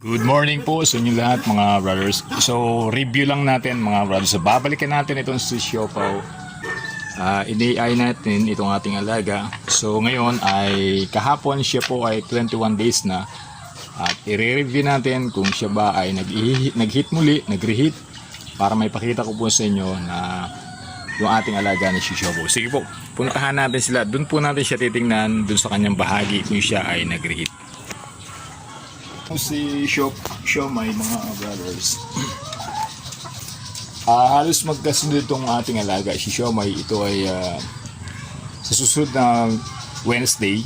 Good morning po sa inyo lahat mga brothers. So review lang natin mga brothers. So, babalikan natin itong si Siopaw. In-AI natin itong ating alaga. So ngayon ay kahapon siya po ay 21 days na. At i-review natin kung siya ba ay nag-hit muli, nag-reheat. Para may pakita ko po sa inyo na yung ating alaga na si Siopaw. Sige po, puntahan natin sila. Doon po natin siya titingnan doon sa kanyang bahagi kung siya ay nag-reheat. Si Siomay mga brothers. Halos magkasunod itong ating alaga. Si Siomay, ito ay sa susunod na Wednesday.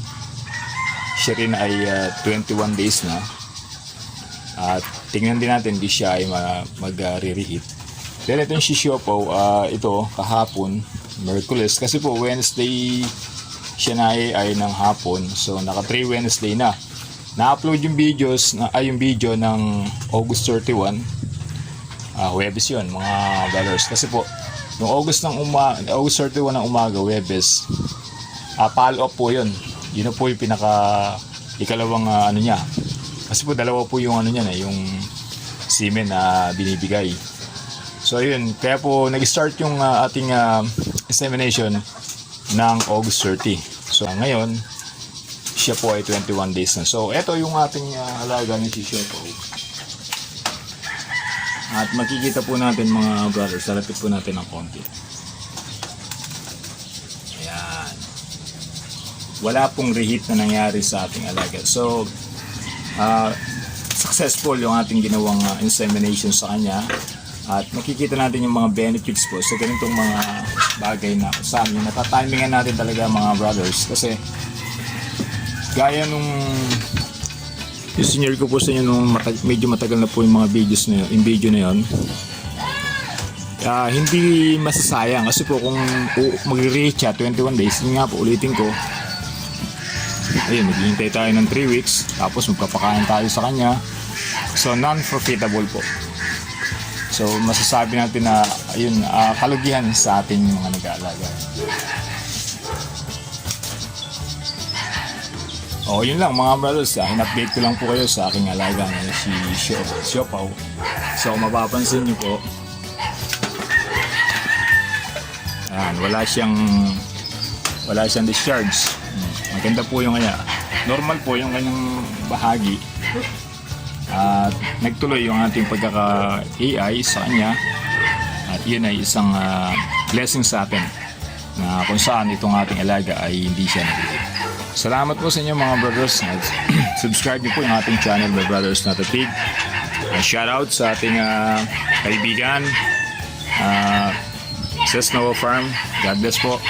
Siya rin ay 21 days na. At tingnan din natin di siya ay mag-re-reheat. Then itong si Siopaw, ito kahapon, Merkulis. Kasi po Wednesday siya na ay ng hapon. So naka 3 Wednesday na. Na-upload yung videos yung video ng August 31. Huwebes yun mga brothers. Kasi po noong August 31 ng umaga, Huwebes, follow up po yun. Yun po yung ikalawang ano niya. Kasi po dalawa po yung ano niya yung semen na binibigay. So yun, kaya po nag-start yung ating insemination ng August 30. So ngayon siya po ay 21 days na. So, ito yung ating alaga ni si Siopaw. At makikita po natin mga brothers, sarapit po natin ng konti. Ayan. Wala pong reheat na nangyari sa ating alaga. So, successful yung ating ginawang insemination sa kanya. At makikita natin yung mga benefits po sa ganitong mga bagay na saan yung natatimingan natin talaga mga brothers. Kasi, gaya nung senior ko po sa inyo nung medyo matagal na po yung mga videos na yun, yung video na yun, hindi masasayang kasi po kung mag-reach siya 21 days, yun nga po ulitin ko, ayun, maghihintay tayo ng 3 weeks tapos magpapakain tayo sa kanya, so non-profitable po. So masasabi natin na ayun, kalugihan sa ating mga nag-aalaga. Yun lang mga brothers, in-update ko lang po kayo sa aking alaga na si Siopaw. So mapapansin nyo po, ayan, wala siyang discharge. Maganda po yung kanya. Normal po yung kanyang bahagi. At nagtuloy yung ating pagkaka-AI sa kanya. At yun ay isang blessing sa atin na kung saan itong ating alaga ay hindi siya nag-reheat. Salamat po sa inyo mga brothers. Subscribe niyo po yung ating channel by Brothers Not a Pig. Shout out sa ating kaibigan sa Snow Farm. God bless po.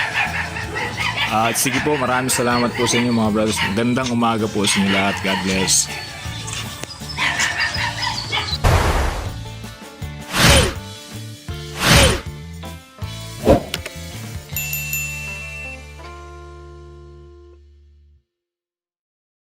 At sige po, maraming salamat po sa inyo mga brothers. Magandang umaga po sa inyo lahat. God bless.